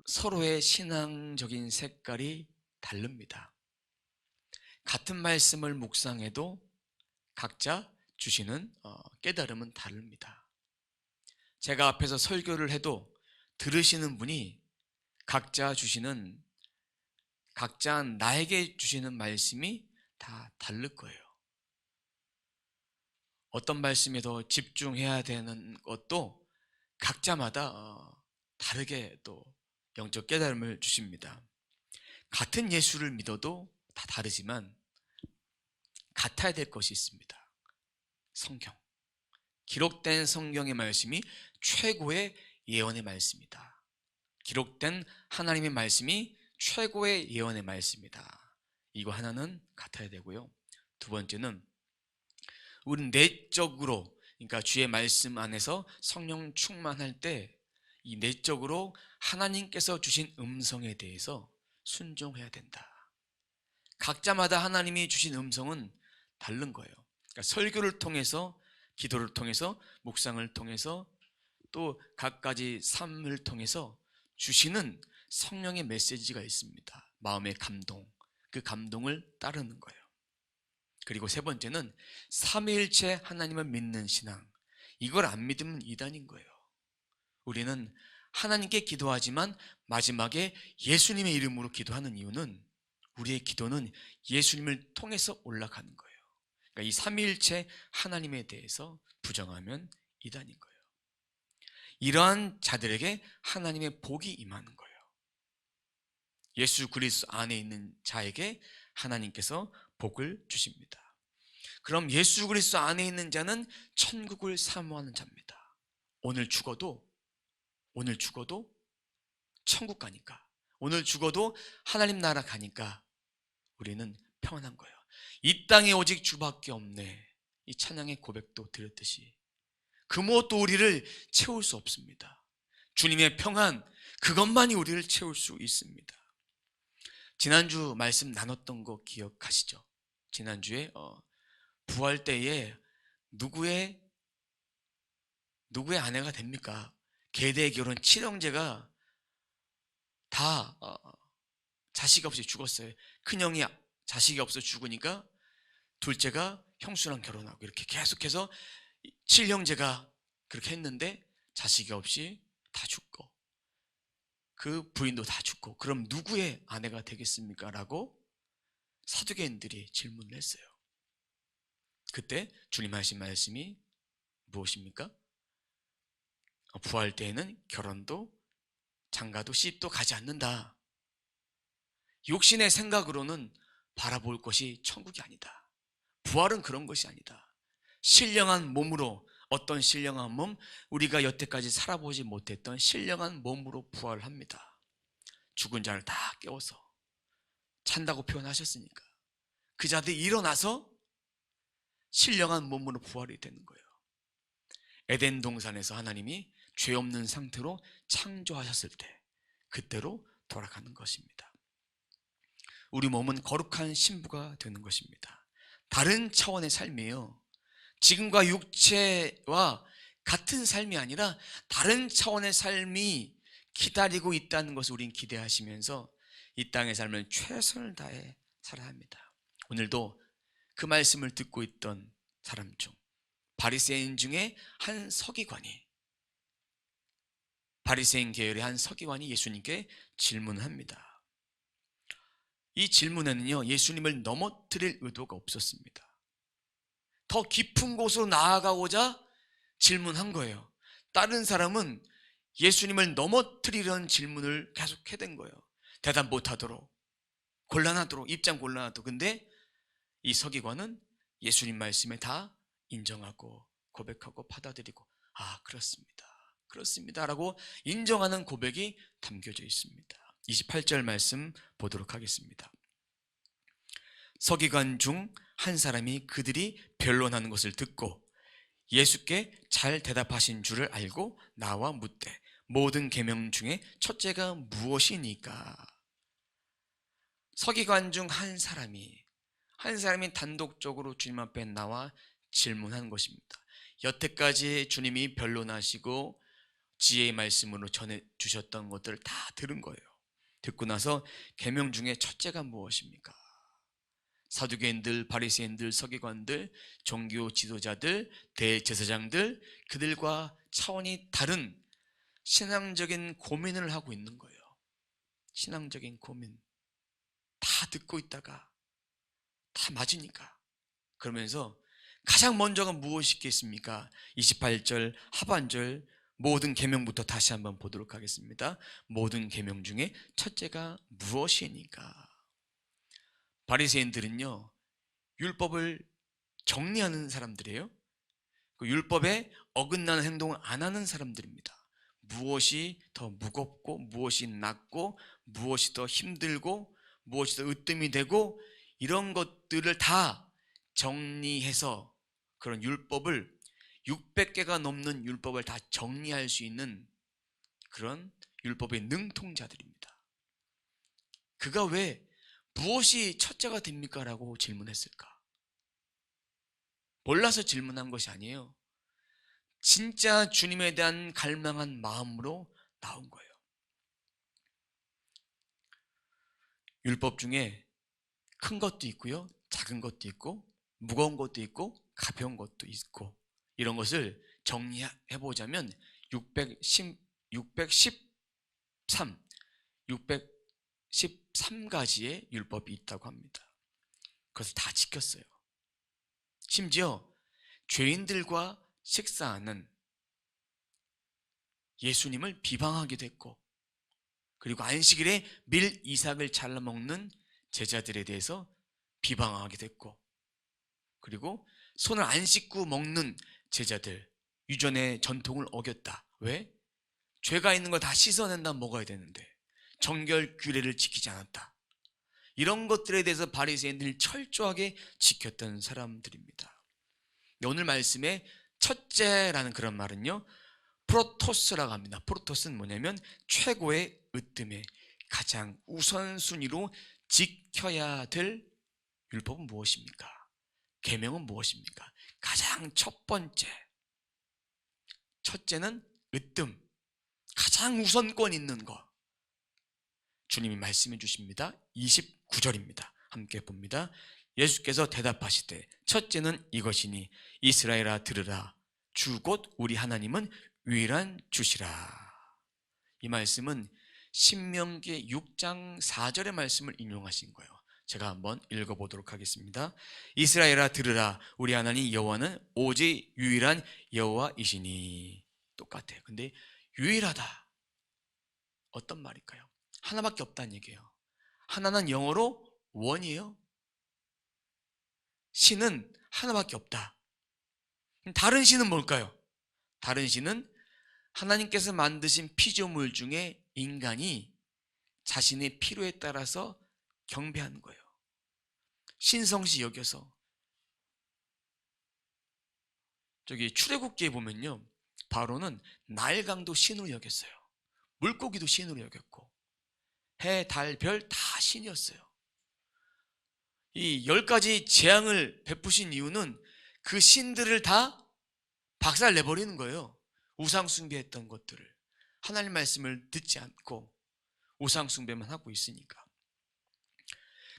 서로의 신앙적인 색깔이 다릅니다. 같은 말씀을 묵상해도 각자 주시는 깨달음은 다릅니다. 제가 앞에서 설교를 해도 들으시는 분이 각자 나에게 주시는 말씀이 다 다를 거예요. 어떤 말씀에 더 집중해야 되는 것도 각자마다 다르게 또 영적 깨달음을 주십니다. 같은 예수를 믿어도 다 다르지만 같아야 될 것이 있습니다. 성경. 기록된 성경의 말씀이 최고의 예언의 말씀이다. 기록된 하나님의 말씀이 최고의 예언의 말씀이다. 이거 하나는 같아야 되고요. 두 번째는 우리 내적으로, 그러니까 주의 말씀 안에서 성령 충만할 때 이 내적으로 하나님께서 주신 음성에 대해서 순종해야 된다. 각자마다 하나님이 주신 음성은 다른 거예요. 그러니까 설교를 통해서, 기도를 통해서, 묵상을 통해서, 또 각가지 삶을 통해서 주시는 성령의 메시지가 있습니다. 마음의 감동, 그 감동을 따르는 거예요. 그리고 세 번째는 삼위일체 하나님을 믿는 신앙. 이걸 안 믿으면 이단인 거예요. 우리는 하나님께 기도하지만 마지막에 예수님의 이름으로 기도하는 이유는 우리의 기도는 예수님을 통해서 올라가는 거예요. 그러니까 이 삼위일체 하나님에 대해서 부정하면 이단인 거예요. 이러한 자들에게 하나님의 복이 임하는 거예요. 예수 그리스도 안에 있는 자에게 하나님께서 복을 주십니다. 그럼 예수 그리스도 안에 있는 자는 천국을 사모하는 자입니다. 오늘 죽어도 천국 가니까, 오늘 죽어도 하나님 나라 가니까 우리는 평안한 거예요. 이 땅에 오직 주밖에 없네. 이 찬양의 고백도 드렸듯이 그 무엇도 우리를 채울 수 없습니다. 주님의 평안, 그것만이 우리를 채울 수 있습니다. 지난주 말씀 나눴던 거 기억하시죠? 지난주에 부활 때에 누구의 아내가 됩니까? 계대 결혼 7형제가 다 자식이 없이 죽었어요. 큰형이 자식이 없어 죽으니까 둘째가 형수랑 결혼하고, 이렇게 계속해서 7형제가 그렇게 했는데 자식이 없이 다 죽고 그 부인도 다 죽고, 그럼 누구의 아내가 되겠습니까? 라고 사두개인들이 질문을 했어요. 그때 주님 하신 말씀이 무엇입니까? 부활 때에는 결혼도 장가도 시집도 가지 않는다. 육신의 생각으로는 바라볼 것이 천국이 아니다. 부활은 그런 것이 아니다. 신령한 몸으로, 어떤 신령한 몸? 우리가 여태까지 살아보지 못했던 신령한 몸으로 부활을 합니다. 죽은 자를 다 깨워서 찬다고 표현하셨으니까 그 자들이 일어나서 신령한 몸으로 부활이 되는 거예요. 에덴 동산에서 하나님이 죄 없는 상태로 창조하셨을 때 그때로 돌아가는 것입니다. 우리 몸은 거룩한 신부가 되는 것입니다. 다른 차원의 삶이에요. 지금과 육체와 같은 삶이 아니라 다른 차원의 삶이 기다리고 있다는 것을 우린 기대하시면서 이 땅의 삶을 최선을 다해 살아야 합니다. 오늘도 그 말씀을 듣고 있던 사람 중, 바리새인 중에 한 서기관이, 바리새인 계열의 한 서기관이 예수님께 질문합니다. 이 질문에는요, 예수님을 넘어뜨릴 의도가 없었습니다. 더 깊은 곳으로 나아가고자 질문한 거예요. 다른 사람은 예수님을 넘어뜨리려는 질문을 계속 해댄 거예요. 대답 못하도록, 곤란하도록, 입장 곤란하도록. 근데 이 서기관은 예수님 말씀에 다 인정하고 고백하고 받아들이고, 아, 그렇습니다 라고 인정하는 고백이 담겨져 있습니다. 28절 말씀 보도록 하겠습니다. 서기관 중 한 사람이 그들이 변론하는 것을 듣고 예수께 잘 대답하신 줄을 알고 나와 묻되, 모든 계명 중에 첫째가 무엇이니까? 서기관 중 한 사람이 단독적으로 주님 앞에 나와 질문한 것입니다. 여태까지 주님이 변론하시고 지혜의 말씀으로 전해 주셨던 것들을 다 들은 거예요. 듣고 나서 계명 중에 첫째가 무엇입니까? 사두개인들, 바리새인들, 서기관들, 종교 지도자들, 대제사장들, 그들과 차원이 다른 신앙적인 고민을 하고 있는 거예요. 신앙적인 고민. 다 듣고 있다가 다 맞으니까. 그러면서 가장 먼저가 무엇이겠습니까? 28절 하반절 모든 계명부터 다시 한번 보도록 하겠습니다. 모든 계명 중에 첫째가 무엇이니까? 바리새인들은요, 율법을 정리하는 사람들이에요. 그 율법에 어긋나는 행동을 안 하는 사람들입니다. 무엇이 더 무겁고 무엇이 낮고 무엇이 더 힘들고 무엇이 더 으뜸이 되고 이런 것들을 다 정리해서 그런 율법을 600개가 넘는 율법을 다 정리할 수 있는 그런 율법의 능통자들입니다. 그가 왜 무엇이 첫째가 됩니까? 라고 질문했을까? 몰라서 질문한 것이 아니에요. 진짜 주님에 대한 갈망한 마음으로 나온 거예요. 율법 중에 큰 것도 있고요, 작은 것도 있고, 무거운 것도 있고, 가벼운 것도 있고, 이런 것을 정리해보자면 613가지의 율법이 있다고 합니다. 그것을 다 지켰어요. 심지어 죄인들과 식사하는 예수님을 비방하기도 했고, 그리고 안식일에 밀 이삭을 잘라 먹는 제자들에 대해서 비방하기도 했고, 그리고 손을 안 씻고 먹는 제자들, 유전의 전통을 어겼다. 왜? 죄가 있는 거 다 씻어낸다 먹어야 되는데 정결 규례를 지키지 않았다. 이런 것들에 대해서 바리새인들이 철저하게 지켰던 사람들입니다. 오늘 말씀에 첫째라는 그런 말은요, 프로토스라고 합니다. 프로토스는 뭐냐면 최고의 으뜸에 가장 우선순위로 지켜야 될 율법은 무엇입니까? 계명은 무엇입니까? 가장 첫 번째, 첫째는 으뜸, 가장 우선권 있는 거. 주님이 말씀해 주십니다. 29절입니다. 함께 봅니다. 예수께서 대답하시되 첫째는 이것이니 이스라엘아 들으라. 주 곧 우리 하나님은 유일한 주시라. 이 말씀은 신명기 6장 4절의 말씀을 인용하신 거예요. 제가 한번 읽어보도록 하겠습니다. 이스라엘아 들으라. 우리 하나님 여호와는 오직 유일한 여호와이시니. 똑같아요. 근데 유일하다, 어떤 말일까요? 하나밖에 없다는 얘기예요. 하나는 영어로 원이에요. 신은 하나밖에 없다. 다른 신은 뭘까요? 다른 신은 하나님께서 만드신 피조물 중에 인간이 자신의 필요에 따라서 경배하는 거예요. 신성시 여겨서. 저기 출애굽기에 보면요, 바로는 나일강도 신으로 여겼어요. 물고기도 신으로 여겼고, 해, 달, 별 다 신이었어요. 이 10가지 재앙을 베푸신 이유는 그 신들을 다 박살 내버리는 거예요. 우상 숭배했던 것들을. 하나님 말씀을 듣지 않고 우상 숭배만 하고 있으니까.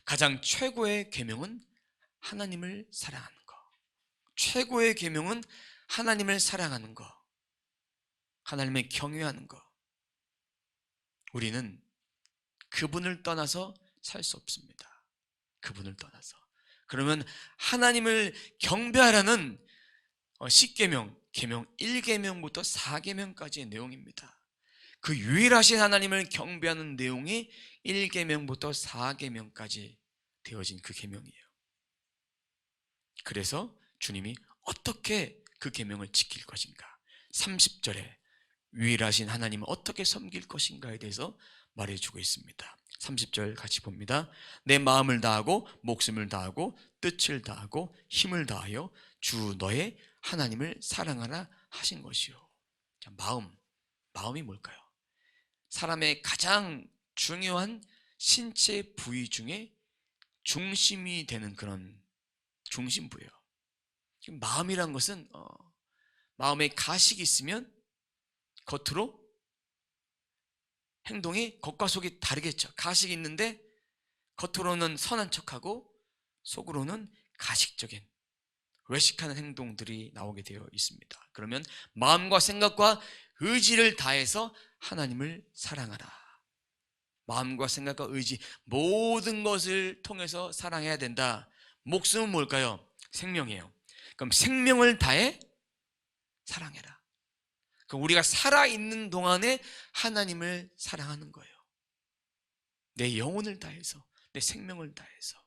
가장 최고의 계명은 하나님을 사랑하는 거. 최고의 계명은 하나님을 사랑하는 거. 하나님을 경외하는 거. 우리는 그분을 떠나서 살 수 없습니다. 그분을 떠나서. 그러면 하나님을 경배하라는 10계명, 계명 1계명부터 4계명까지의 내용입니다. 그 유일하신 하나님을 경배하는 내용이 1계명부터 4계명까지 되어진 그 계명이에요. 그래서 주님이 어떻게 그 계명을 지킬 것인가, 30절에 유일하신 하나님을 어떻게 섬길 것인가에 대해서 말해주고 있습니다. 30절 같이 봅니다. 내 마음을 다하고 목숨을 다하고 뜻을 다하고 힘을 다하여 주 너의 하나님을 사랑하라 하신 것이요. 자, 마음이 뭘까요? 사람의 가장 중요한 신체 부위 중에 중심이 되는 그런 중심부예요. 마음이란 것은 마음에 가식이 있으면 겉으로 행동이 겉과 속이 다르겠죠. 가식이 있는데 겉으로는 선한 척하고 속으로는 가식적인 외식하는 행동들이 나오게 되어 있습니다. 그러면 마음과 생각과 의지를 다해서 하나님을 사랑하라. 마음과 생각과 의지 모든 것을 통해서 사랑해야 된다. 목숨은 뭘까요? 생명이에요. 그럼 생명을 다해 사랑해라. 그럼 우리가 살아있는 동안에 하나님을 사랑하는 거예요. 내 영혼을 다해서, 내 생명을 다해서.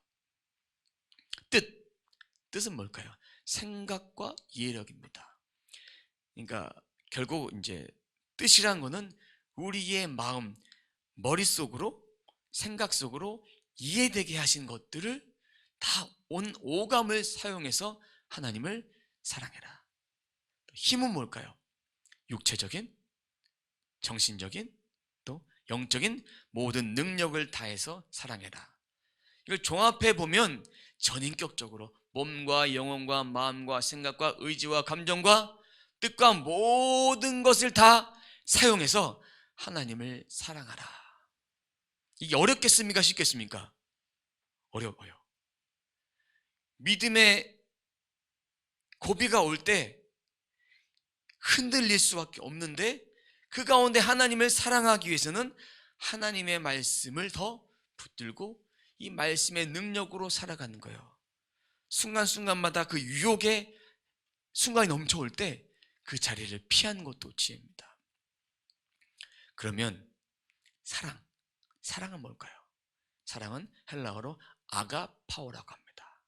뜻은 뭘까요? 생각과 이해력입니다. 그러니까 결국 이제 뜻이란 거는 우리의 마음, 머릿속으로, 생각 속으로 이해되게 하신 것들을 다 온 오감을 사용해서 하나님을 사랑해라. 힘은 뭘까요? 육체적인, 정신적인, 또 영적인 모든 능력을 다해서 사랑해라. 이걸 종합해 보면 전인격적으로 몸과 영혼과 마음과 생각과 의지와 감정과 뜻과 모든 것을 다 사용해서 하나님을 사랑하라. 이게 어렵겠습니까? 쉽겠습니까? 어려워요. 믿음의 고비가 올 때 흔들릴 수밖에 없는데 그 가운데 하나님을 사랑하기 위해서는 하나님의 말씀을 더 붙들고 이 말씀의 능력으로 살아가는 거예요. 순간순간마다 그 유혹의 순간이 넘쳐올 때 그 자리를 피하는 것도 지혜입니다. 그러면 사랑은 뭘까요? 사랑은 헬라어로 아가파오라고 합니다.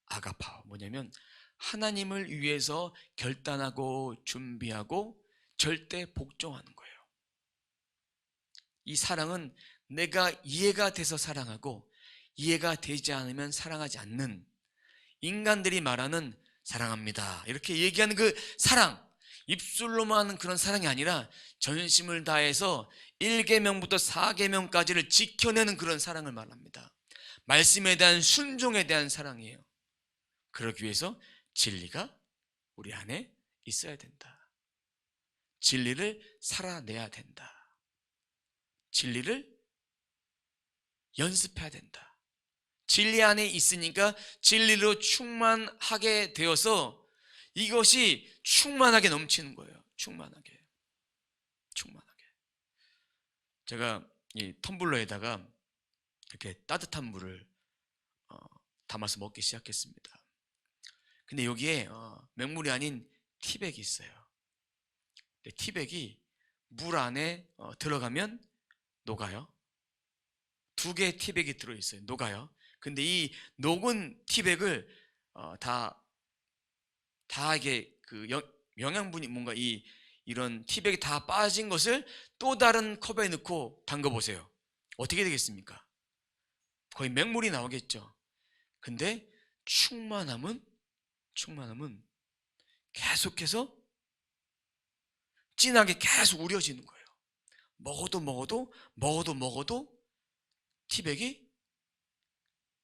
아가파오 뭐냐면 하나님을 위해서 결단하고 준비하고 절대 복종하는 거예요. 이 사랑은 내가 이해가 돼서 사랑하고 이해가 되지 않으면 사랑하지 않는, 인간들이 말하는 사랑합니다 이렇게 얘기하는 그 사랑, 입술로만 하는 그런 사랑이 아니라 전심을 다해서 1계명부터 4계명까지를 지켜내는 그런 사랑을 말합니다. 말씀에 대한 순종에 대한 사랑이에요. 그러기 위해서 진리가 우리 안에 있어야 된다. 진리를 살아내야 된다. 진리를 연습해야 된다. 진리 안에 있으니까 진리로 충만하게 되어서 이것이 충만하게 넘치는 거예요. 충만하게. 제가 이 텀블러에다가 이렇게 따뜻한 물을 담아서 먹기 시작했습니다. 근데 여기에 맹물이 아닌 티백이 있어요. 티백이 물 안에 들어가면 녹아요. 2개의 티백이 들어있어요. 녹아요. 근데 이 녹은 티백을 다 이게 그 영양분이 뭔가 이런 티백이 다 빠진 것을 또 다른 컵에 넣고 담궈 보세요. 어떻게 되겠습니까? 거의 맹물이 나오겠죠. 근데 충만함은 계속해서 진하게 계속 우려지는 거예요. 먹어도 티백이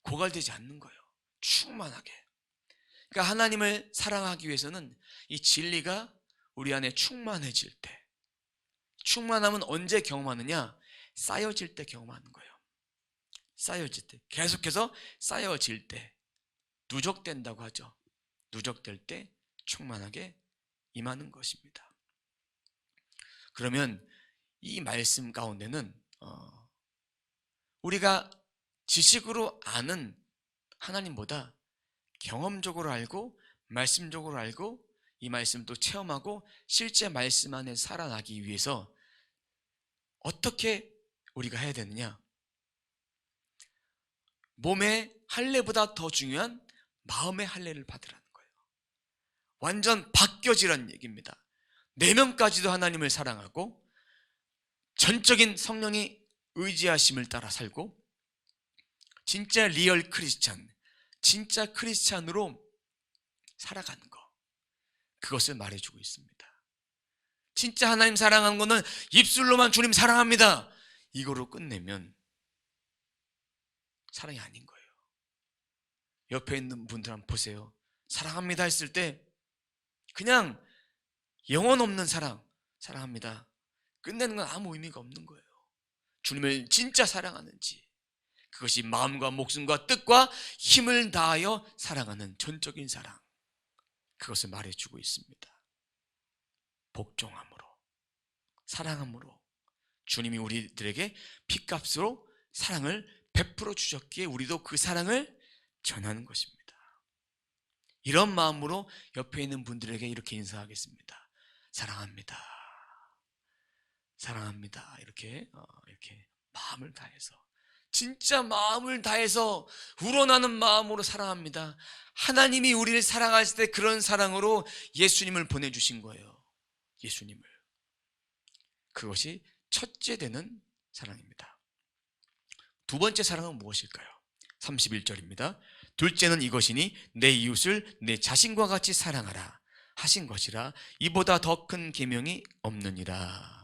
고갈되지 않는 거예요. 충만하게. 그러니까 하나님을 사랑하기 위해서는 이 진리가 우리 안에 충만해질 때, 충만함은 언제 경험하느냐? 쌓여질 때 경험하는 거예요. 쌓여질 때, 계속해서 쌓여질 때, 누적된다고 하죠. 누적될 때 충만하게 임하는 것입니다. 그러면 이 말씀 가운데는 우리가 지식으로 아는 하나님보다 경험적으로 알고 말씀적으로 알고 이 말씀도 체험하고 실제 말씀 안에 살아나기 위해서 어떻게 우리가 해야 되느냐? 몸의 할례보다 더 중요한 마음의 할례를 받으라는 거예요. 완전 바뀌어지라는 얘기입니다. 내면까지도 하나님을 사랑하고 전적인 성령이 의지하심을 따라 살고 진짜 리얼 크리스찬, 진짜 크리스찬으로 살아가는 거, 그것을 말해주고 있습니다. 진짜 하나님 사랑하는 거는 입술로만 주님 사랑합니다 이거로 끝내면 사랑이 아닌 거예요. 옆에 있는 분들 한번 보세요. 사랑합니다 했을 때 그냥 영혼 없는 사랑, 사랑합니다. 끝내는 건 아무 의미가 없는 거예요. 주님을 진짜 사랑하는지, 그것이 마음과 목숨과 뜻과 힘을 다하여 사랑하는 전적인 사랑, 그것을 말해주고 있습니다. 복종함으로, 사랑함으로, 주님이 우리들에게 핏값으로 사랑을 베풀어 주셨기에 우리도 그 사랑을 전하는 것입니다. 이런 마음으로 옆에 있는 분들에게 이렇게 인사하겠습니다. 사랑합니다. 사랑합니다. 이렇게 마음을 다해서, 진짜 마음을 다해서 우러나는 마음으로 사랑합니다. 하나님이 우리를 사랑하실 때 그런 사랑으로 예수님을 보내주신 거예요. 예수님을. 그것이 첫째 되는 사랑입니다. 두 번째 사랑은 무엇일까요? 31절입니다. 둘째는 이것이니 내 이웃을 내 자신과 같이 사랑하라 하신 것이라. 이보다 더 큰 계명이 없느니라.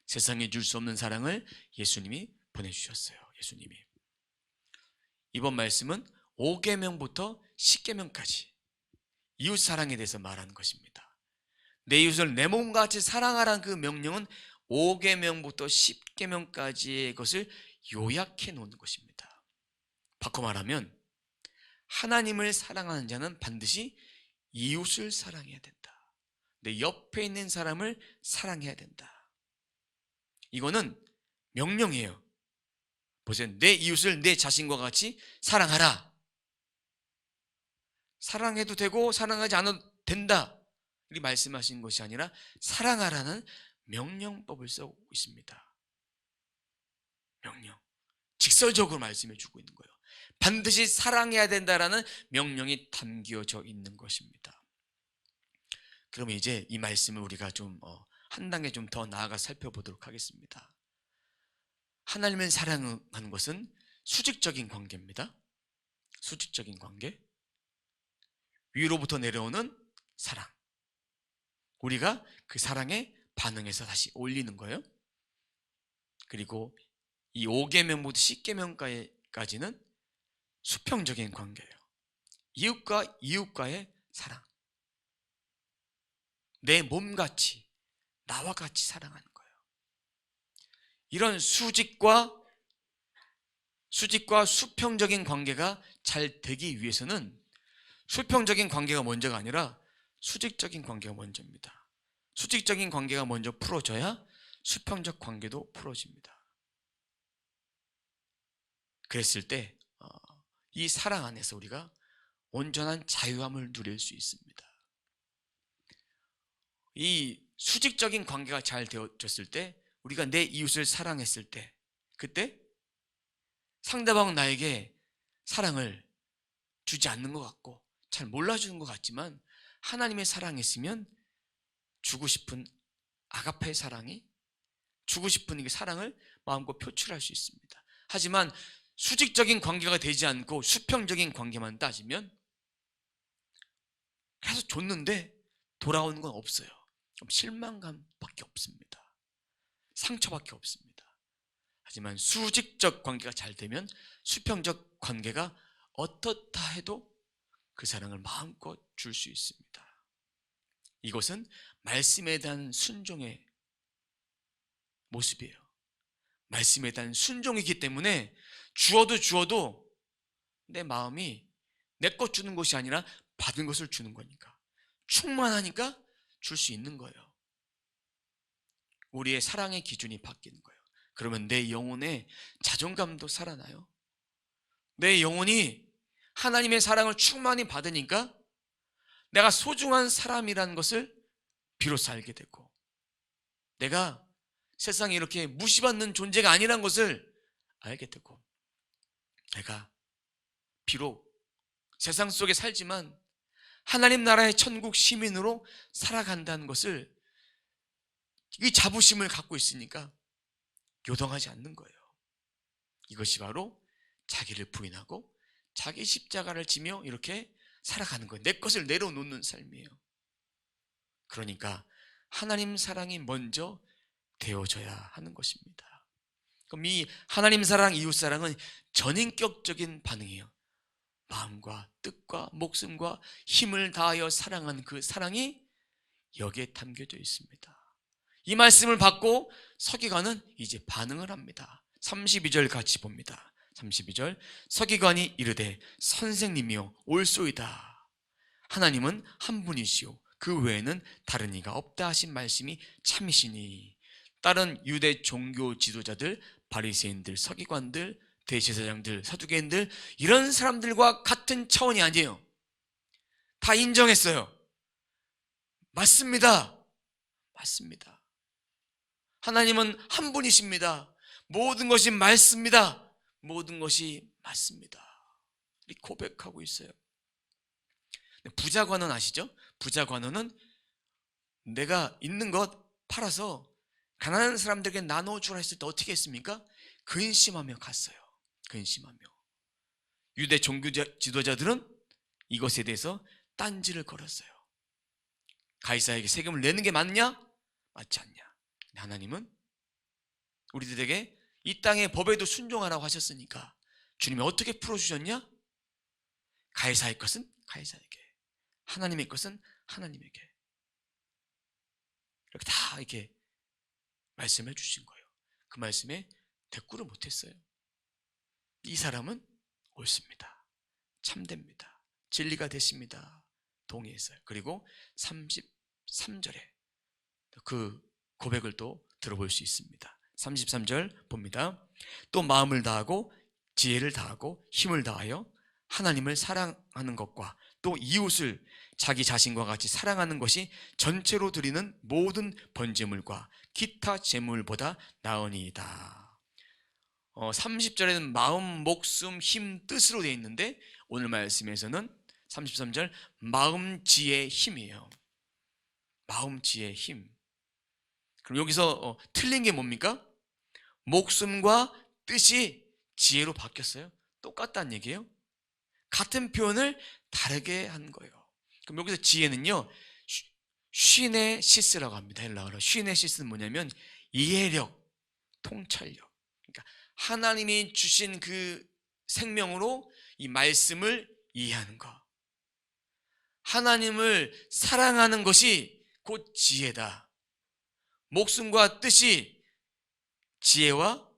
세상에 줄 수 없는 사랑을 예수님이 보내주셨어요. 예수님이. 이번 말씀은 5계명부터 10계명까지 이웃 사랑에 대해서 말하는 것입니다. 내 이웃을 내 몸과 같이 사랑하라는 그 명령은 5계명부터 10계명까지의 것을 요약해 놓은 것입니다. 바꿔 말하면 하나님을 사랑하는 자는 반드시 이웃을 사랑해야 된다. 내 옆에 있는 사람을 사랑해야 된다. 이거는 명령이에요. 보세요. 내 이웃을 내 자신과 같이 사랑하라. 사랑해도 되고 사랑하지 않아도 된다, 이렇게 말씀하신 것이 아니라 사랑하라는 명령법을 쓰고 있습니다. 명령. 직설적으로 말씀해 주고 있는 거예요. 반드시 사랑해야 된다라는 명령이 담겨져 있는 것입니다. 그러면 이제 이 말씀을 우리가 좀 한 단계 좀 더 나아가 살펴보도록 하겠습니다. 하나님을 사랑하는 것은 수직적인 관계입니다. 수직적인 관계. 위로부터 내려오는 사랑. 우리가 그 사랑에 반응해서 다시 올리는 거예요. 그리고 이 5계명부터 10계명까지는 수평적인 관계예요. 이웃과 이웃과의 사랑. 내 몸같이, 나와 같이 사랑하는 거예요. 이런 수직과 수평적인 관계가 잘 되기 위해서는 수평적인 관계가 먼저가 아니라 수직적인 관계가 먼저입니다. 수직적인 관계가 먼저 풀어져야 수평적 관계도 풀어집니다. 그랬을 때 이 사랑 안에서 우리가 온전한 자유함을 누릴 수 있습니다. 이 수직적인 관계가 잘 되어졌을 때, 우리가 내 이웃을 사랑했을 때, 그때 상대방은 나에게 사랑을 주지 않는 것 같고 잘 몰라주는 것 같지만, 하나님의 사랑했으면 주고 싶은 아가페의 사랑이, 주고 싶은 이 사랑을 마음껏 표출할 수 있습니다. 하지만 수직적인 관계가 되지 않고 수평적인 관계만 따지면 계속 줬는데 돌아오는 건 없어요. 실망감밖에 없습니다. 상처밖에 없습니다. 하지만 수직적 관계가 잘 되면 수평적 관계가 어떻다 해도 그 사랑을 마음껏 줄 수 있습니다. 이것은 말씀에 대한 순종의 모습이에요. 말씀에 대한 순종이기 때문에 주어도 내 마음이 내 것 주는 것이 아니라 받은 것을 주는 거니까, 충만하니까 줄 수 있는 거예요. 우리의 사랑의 기준이 바뀌는 거예요. 그러면 내 영혼의 자존감도 살아나요. 내 영혼이 하나님의 사랑을 충만히 받으니까 내가 소중한 사람이라는 것을 비로소 알게 되고, 내가 세상에 이렇게 무시받는 존재가 아니라는 것을 알게 되고, 내가 비록 세상 속에 살지만 하나님 나라의 천국 시민으로 살아간다는 것을, 이 자부심을 갖고 있으니까 요동하지 않는 거예요. 이것이 바로 자기를 부인하고 자기 십자가를 지며 이렇게 살아가는 거예요. 내 것을 내려놓는 삶이에요. 그러니까 하나님 사랑이 먼저 되어져야 하는 것입니다. 그럼 이 하나님 사랑, 이웃 사랑은 전인격적인 반응이에요. 마음과 뜻과 목숨과 힘을 다하여 사랑하는 그 사랑이 여기에 담겨져 있습니다. 이 말씀을 받고 서기관은 이제 반응을 합니다. 32절 같이 봅니다. 32절 서기관이 이르되 선생님이여 올소이다. 하나님은 한 분이시오 그 외에는 다른 이가 없다 하신 말씀이 참이시니. 다른 유대 종교 지도자들, 바리새인들, 서기관들, 대제사장들, 사두개인들 이런 사람들과 같은 차원이 아니에요. 다 인정했어요. 맞습니다. 맞습니다. 하나님은 한 분이십니다. 모든 것이 맞습니다. 모든 것이 맞습니다. 고백하고 있어요. 부자관원 아시죠? 부자관원은 내가 있는 것 팔아서 가난한 사람들에게 나눠주라 했을 때 어떻게 했습니까? 근심하며 갔어요. 근심하며. 유대 종교 지도자들은 이것에 대해서 딴지를 걸었어요. 가이사에게 세금을 내는 게 맞냐? 맞지 않냐? 하나님은 우리들에게 이 땅의 법에도 순종하라고 하셨으니까 주님이 어떻게 풀어주셨냐? 가이사의 것은 가이사에게, 하나님의 것은 하나님에게, 이렇게 다 이렇게 말씀해 주신 거예요. 그 말씀에 대꾸를 못했어요. 이 사람은 옳습니다. 참됩니다. 진리가 되십니다. 동의했어요. 그리고 33절에 그 고백을 또 들어볼 수 있습니다. 33절 봅니다. 또 마음을 다하고 지혜를 다하고 힘을 다하여 하나님을 사랑하는 것과 또 이웃을 자기 자신과 같이 사랑하는 것이 전체로 드리는 모든 번제물과 기타 제물보다 나으니이다. 30절에는 마음, 목숨, 힘, 뜻으로 되어 있는데 오늘 말씀에서는 33절 마음, 지혜, 힘이에요. 마음, 지혜, 힘. 그럼 여기서 틀린 게 뭡니까? 목숨과 뜻이 지혜로 바뀌었어요. 똑같다는 얘기예요. 같은 표현을 다르게 한 거예요. 그럼 여기서 지혜는요, 슈네 시스라고 합니다. 헬라어로. 슈네 시스는 뭐냐면 이해력, 통찰력. 그러니까 하나님이 주신 그 생명으로 이 말씀을 이해하는 것. 하나님을 사랑하는 것이 곧 지혜다. 목숨과 뜻이 지혜와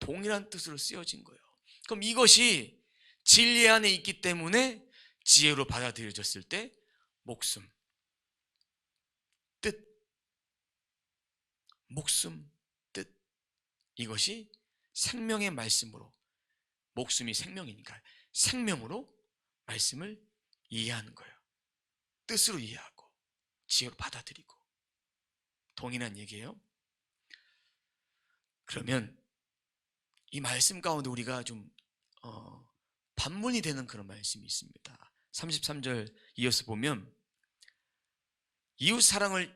동일한 뜻으로 쓰여진 거예요. 그럼 이것이 진리 안에 있기 때문에 지혜로 받아들여졌을 때 목숨, 뜻, 목숨, 뜻, 이것이 생명의 말씀으로, 목숨이 생명이니까 생명으로 말씀을 이해하는 거예요. 뜻으로 이해하고 지혜로 받아들이고 동일한 얘기예요. 그러면 이 말씀 가운데 우리가 좀 반문이 되는 그런 말씀이 있습니다. 33절 이어서 보면 이웃 사랑을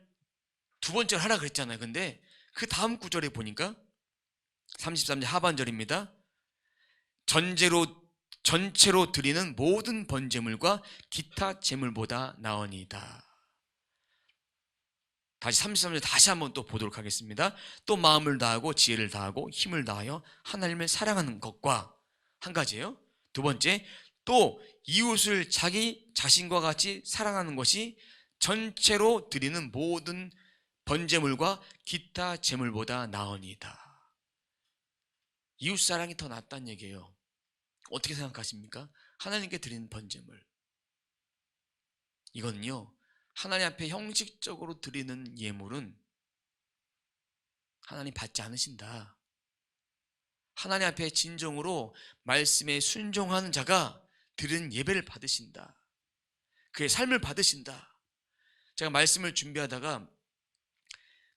두 번째로 하라 그랬잖아요. 근데 그 다음 구절에 보니까 33절 하반절입니다. 전체로 드리는 모든 번제물과 기타 제물보다 나으니이다. 다시 33절 다시 한번 또 보도록 하겠습니다. 또 마음을 다하고 지혜를 다하고 힘을 다하여 하나님을 사랑하는 것과, 한 가지예요. 두 번째, 또 이웃을 자기 자신과 같이 사랑하는 것이 전체로 드리는 모든 번제물과 기타 제물보다 나으니이다. 이웃 사랑이 더 낫다는 얘기예요. 어떻게 생각하십니까? 하나님께 드리는 번제물, 이거는요, 하나님 앞에 형식적으로 드리는 예물은 하나님 받지 않으신다. 하나님 앞에 진정으로 말씀에 순종하는 자가 드리는 예배를 받으신다. 그의 삶을 받으신다. 제가 말씀을 준비하다가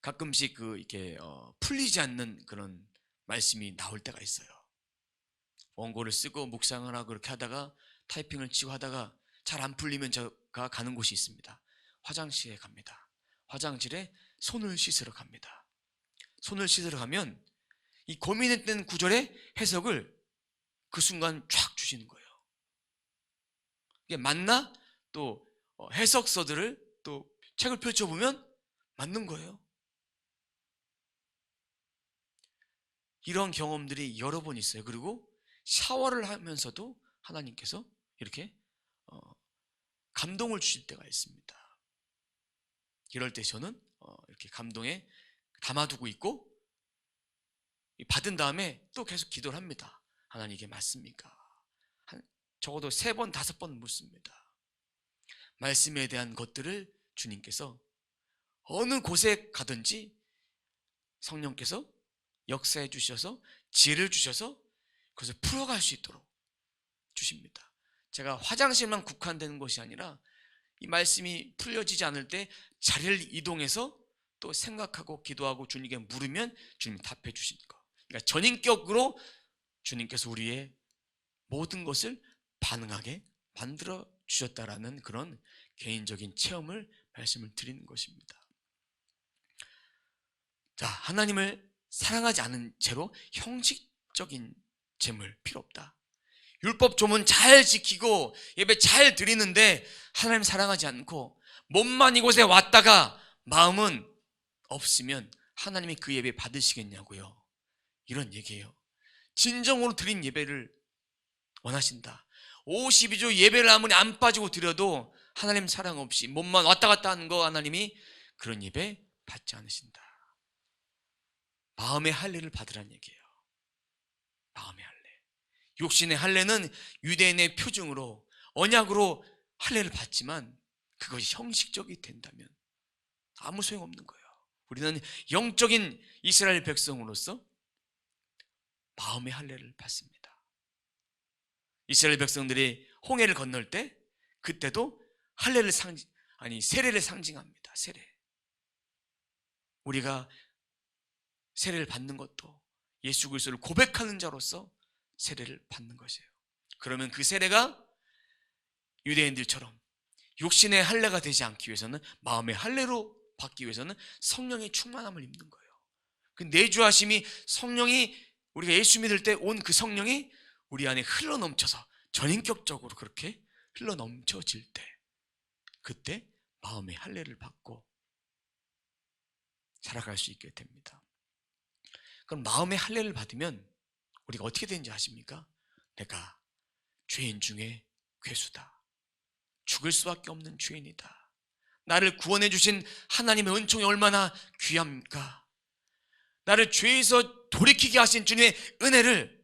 가끔씩 이렇게 풀리지 않는 그런 말씀이 나올 때가 있어요. 원고를 쓰고 묵상을 하고 그렇게 하다가 타이핑을 치고 하다가 잘 안 풀리면 제가 가는 곳이 있습니다. 화장실에 갑니다. 화장실에 손을 씻으러 갑니다. 손을 씻으러 가면 이 고민했던 구절의 해석을 그 순간 쫙 주시는 거예요. 이게 맞나? 또 해석서들을 또 책을 펼쳐보면 맞는 거예요. 이런 경험들이 여러 번 있어요. 그리고 샤워를 하면서도 하나님께서 이렇게 감동을 주실 때가 있습니다. 이럴 때 저는 이렇게 감동의 담아두고 있고 받은 다음에 또 계속 기도를 합니다. 하나님 이게 맞습니까? 적어도 3번, 5번 묻습니다. 말씀에 대한 것들을 주님께서 어느 곳에 가든지 성령께서 역사해 주셔서 지혜를 주셔서 그것을 풀어갈 수 있도록 주십니다. 제가 화장실만 국한되는 것이 아니라 이 말씀이 풀려지지 않을 때 자리를 이동해서 또 생각하고 기도하고 주님께 물으면 주님이 답해 주시는 것. 그러니까 전인격으로 주님께서 우리의 모든 것을 반응하게 만들어 주셨다라는 그런 개인적인 체험을 말씀을 드리는 것입니다. 자, 하나님을 사랑하지 않은 채로 형식적인 재물 필요 없다. 율법 조문 잘 지키고 예배 잘 드리는데 하나님 사랑하지 않고 몸만 이곳에 왔다가 마음은 없으면 하나님이 그 예배 받으시겠냐고요. 이런 얘기예요. 진정으로 드린 예배를 원하신다. 52주 예배를 아무리 안 빠지고 드려도 하나님 사랑 없이 몸만 왔다 갔다 하는 거 하나님이 그런 예배 받지 않으신다. 마음의 할례를 받으란 얘기예요. 마음의 할례. 육신의 할례는 유대인의 표징으로 언약으로 할례를 받지만 그것이 형식적이 된다면 아무 소용없는 거예요. 우리는 영적인 이스라엘 백성으로서 마음의 할례를 받습니다. 이스라엘 백성들이 홍해를 건널 때 그때도 할례를 세례를 상징합니다. 세례. 우리가 세례를 받는 것도 예수 그리스도를 고백하는 자로서 세례를 받는 것이에요. 그러면 그 세례가 유대인들처럼 육신의 할례가 되지 않기 위해서는 마음의 할례로 받기 위해서는 성령의 충만함을 입는 거예요. 그 내주하심이 성령이 우리가 예수 믿을 때 온 그 성령이 우리 안에 흘러넘쳐서 전인격적으로 그렇게 흘러넘쳐질 때 그때 마음의 할례를 받고 살아갈 수 있게 됩니다. 그럼 마음의 할례를 받으면 우리가 어떻게 되는지 아십니까? 내가 죄인 중에 괴수다. 죽을 수밖에 없는 죄인이다. 나를 구원해 주신 하나님의 은총이 얼마나 귀합니까? 나를 죄에서 돌이키게 하신 주님의 은혜를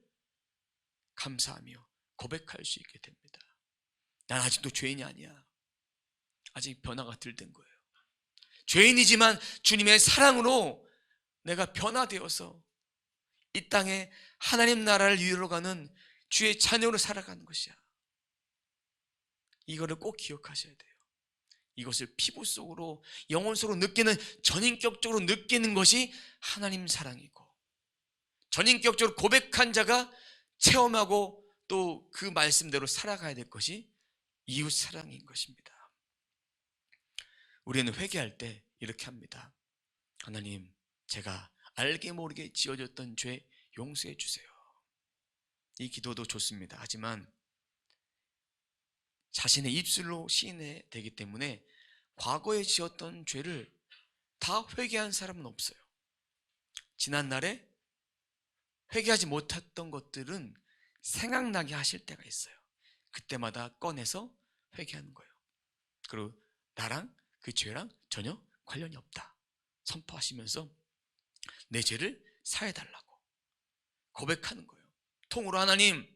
감사하며 고백할 수 있게 됩니다. 난 아직도 죄인이 아니야. 아직 변화가 덜 된 거예요. 죄인이지만 주님의 사랑으로 내가 변화되어서 이 땅에 하나님 나라를 이루어가는 주의 자녀로 살아가는 것이야. 이거를 꼭 기억하셔야 돼요. 이것을 피부 속으로 영혼 속으로 느끼는, 전인격적으로 느끼는 것이 하나님 사랑이고, 전인격적으로 고백한 자가 체험하고 또 그 말씀대로 살아가야 될 것이 이웃 사랑인 것입니다. 우리는 회개할 때 이렇게 합니다. 하나님, 제가 알게 모르게 지어졌던 죄 용서해 주세요. 이 기도도 좋습니다. 하지만 자신의 입술로 시인해 되기 때문에 과거에 지었던 죄를 다 회개한 사람은 없어요. 지난날에 회개하지 못했던 것들은 생각나게 하실 때가 있어요. 그때마다 꺼내서 회개하는 거예요. 그리고 나랑 그 죄랑 전혀 관련이 없다 선포하시면서 내 죄를 사해달라고 고백하는 거예요. 통으로 하나님,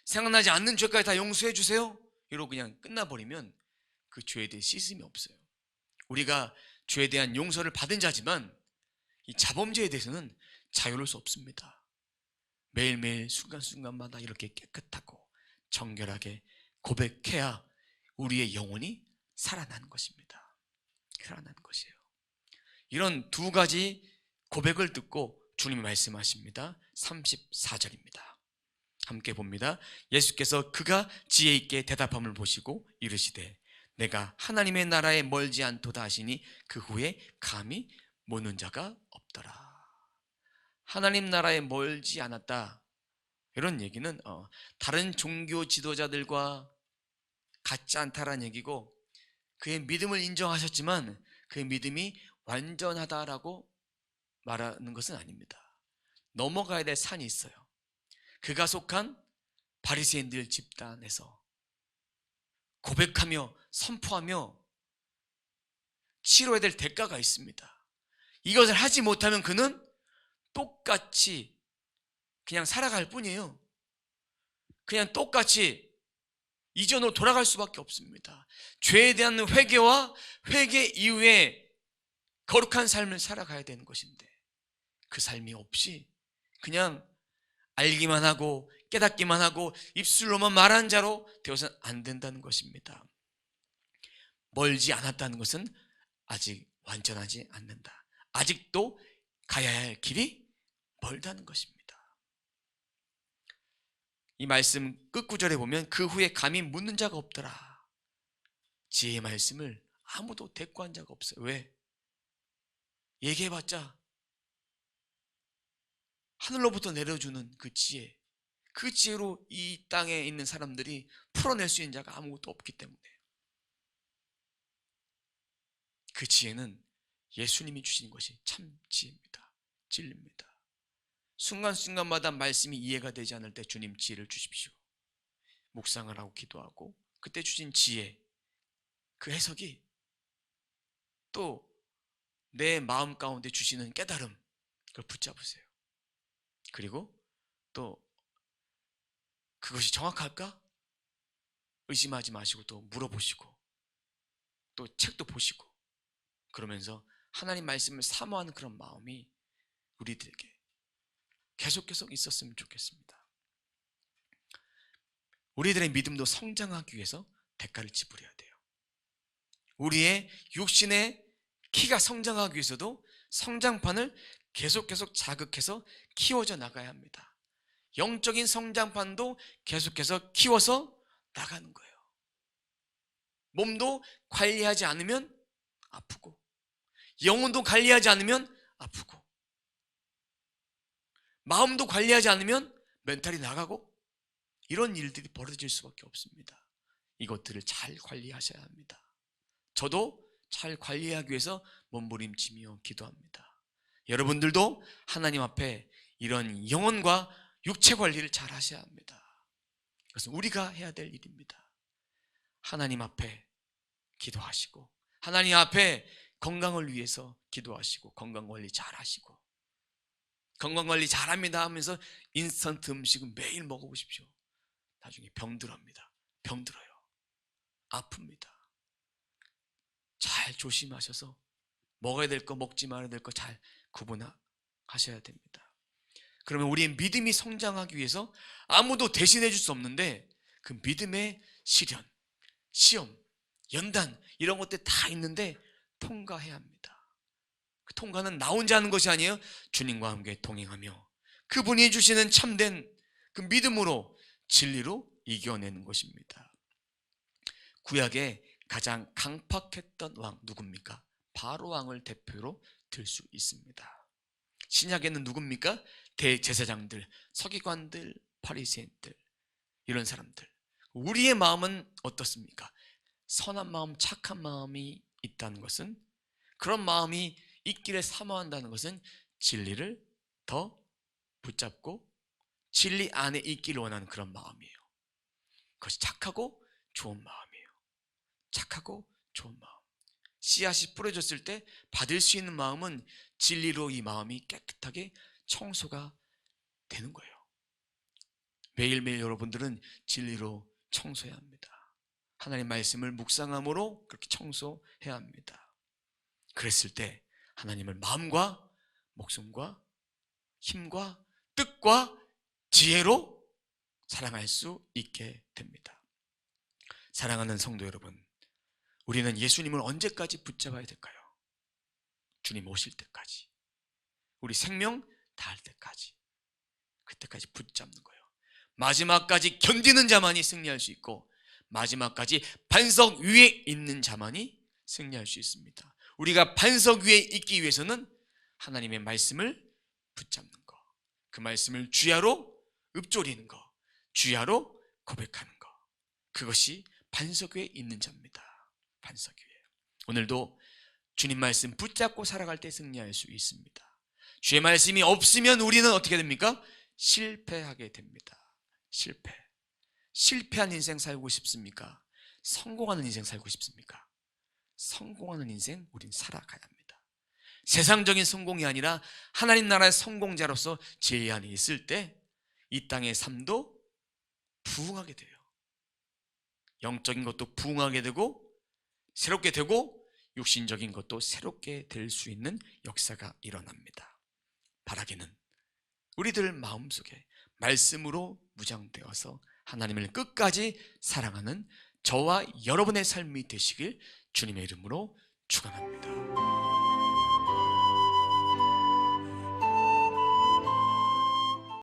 생각나지 않는 죄까지 다 용서해 주세요 이러고 그냥 끝나버리면 그 죄에 대해 씻음이 없어요. 우리가 죄에 대한 용서를 받은 자지만 이 자범죄에 대해서는 자유로울 수 없습니다. 매일매일 순간순간마다 이렇게 깨끗하고 정결하게 고백해야 우리의 영혼이 살아나는 것입니다. 살아나는 것이에요. 이런 두 가지 고백을 듣고 주님이 말씀하십니다. 34절입니다. 함께 봅니다. 예수께서 그가 지혜 있게 대답함을 보시고 이르시되 내가 하나님의 나라에 멀지 않도다 하시니 그 후에 감히 묻는 자가 없더라. 하나님 나라에 멀지 않았다, 이런 얘기는 다른 종교 지도자들과 같지 않다라는 얘기고, 그의 믿음을 인정하셨지만 그의 믿음이 완전하다라고 말하는 것은 아닙니다. 넘어가야 될 산이 있어요. 그가 속한 바리새인들 집단에서 고백하며 선포하며 치러야 될 대가가 있습니다. 이것을 하지 못하면 그는 똑같이 그냥 살아갈 뿐이에요. 그냥 똑같이 이전으로 돌아갈 수밖에 없습니다. 죄에 대한 회개와 회개 이후에 거룩한 삶을 살아가야 되는 것인데, 그 삶이 없이 그냥 알기만 하고 깨닫기만 하고 입술로만 말하는 자로 되어서는 안 된다는 것입니다. 멀지 않았다는 것은 아직 완전하지 않는다. 아직도 가야 할 길이 멀다는 것입니다. 이 말씀 끝구절에 보면 그 후에 감히 묻는 자가 없더라. 지혜의 말씀을 아무도 대꾸한 자가 없어요. 왜? 얘기해봤자 하늘로부터 내려주는 그 지혜, 그 지혜로 이 땅에 있는 사람들이 풀어낼 수 있는 자가 아무것도 없기 때문에, 그 지혜는 예수님이 주신 것이 참 지혜입니다. 진리입니다. 순간순간마다 말씀이 이해가 되지 않을 때 주님 지혜를 주십시오. 묵상을 하고 기도하고 그때 주신 지혜, 그 해석이 또 내 마음 가운데 주시는 깨달음, 그걸 붙잡으세요. 그리고 또 그것이 정확할까? 의심하지 마시고 또 물어보시고 또 책도 보시고, 그러면서 하나님 말씀을 사모하는 그런 마음이 우리들에게 계속 있었으면 좋겠습니다. 우리들의 믿음도 성장하기 위해서 대가를 지불해야 돼요. 우리의 육신의 키가 성장하기 위해서도 성장판을 계속 자극해서 키워져 나가야 합니다. 영적인 성장판도 계속해서 키워서 나가는 거예요. 몸도 관리하지 않으면 아프고, 영혼도 관리하지 않으면 아프고, 마음도 관리하지 않으면 멘탈이 나가고, 이런 일들이 벌어질 수밖에 없습니다. 이것들을 잘 관리하셔야 합니다. 저도 잘 관리하기 위해서 몸부림치며 기도합니다. 여러분들도 하나님 앞에 이런 영혼과 육체 관리를 잘 하셔야 합니다. 그것은 우리가 해야 될 일입니다. 하나님 앞에 기도하시고, 하나님 앞에 건강을 위해서 기도하시고, 건강관리 잘 하시고, 건강관리 잘합니다 하면서 인스턴트 음식은 매일 먹어보십시오. 나중에 병들합니다. 병들어요. 아픕니다. 잘 조심하셔서 먹어야 될 거, 먹지 말아야 될 거 잘 구분하셔야 됩니다. 그러면 우리의 믿음이 성장하기 위해서 아무도 대신해 줄 수 없는데, 그 믿음의 시련, 시험, 연단, 이런 것들 다 있는데 통과해야 합니다. 그 통과는 나 혼자 하는 것이 아니에요. 주님과 함께 동행하며 그분이 주시는 참된 그 믿음으로 진리로 이겨내는 것입니다. 구약의 가장 강팍했던 왕 누굽니까? 바로 왕을 대표로 들 수 있습니다. 신약에는 누굽니까? 대제사장들, 서기관들, 바리새인들, 이런 사람들. 우리의 마음은 어떻습니까? 선한 마음, 착한 마음이 있다는 것은, 그런 마음이 있기를 사모한다는 것은 진리를 더 붙잡고 진리 안에 있기를 원하는 그런 마음이에요. 그것이 착하고 좋은 마음이에요. 착하고 좋은 마음. 씨앗이 뿌려졌을 때 받을 수 있는 마음은 진리로 이 마음이 깨끗하게 청소가 되는 거예요. 매일매일 여러분들은 진리로 청소해야 합니다. 하나님 말씀을 묵상함으로 그렇게 청소해야 합니다. 그랬을 때 하나님을 마음과 목숨과 힘과 뜻과 지혜로 사랑할 수 있게 됩니다. 사랑하는 성도 여러분, 우리는 예수님을 언제까지 붙잡아야 될까요? 주님 오실 때까지, 우리 생명 다할 때까지, 그때까지 붙잡는 거예요. 마지막까지 견디는 자만이 승리할 수 있고, 마지막까지 반석 위에 있는 자만이 승리할 수 있습니다. 우리가 반석 위에 있기 위해서는 하나님의 말씀을 붙잡는 거, 그 말씀을 주야로 읊조리는 거, 주야로 고백하는 거, 그것이 반석 위에 있는 자입니다. 반석 위에. 오늘도 주님 말씀 붙잡고 살아갈 때 승리할 수 있습니다. 주의 말씀이 없으면 우리는 어떻게 됩니까? 실패하게 됩니다. 실패한 인생 살고 싶습니까? 성공하는 인생 살고 싶습니까? 성공하는 인생 우린 살아가야 합니다. 세상적인 성공이 아니라 하나님 나라의 성공자로서 제 안에 있을 때 이 땅의 삶도 부흥하게 돼요. 영적인 것도 부흥하게 되고 새롭게 되고 육신적인 것도 새롭게 될 수 있는 역사가 일어납니다. 바라기는 우리들 마음속에 말씀으로 무장되어서 하나님을 끝까지 사랑하는 저와 여러분의 삶이 되시길 주님의 이름으로 축원합니다.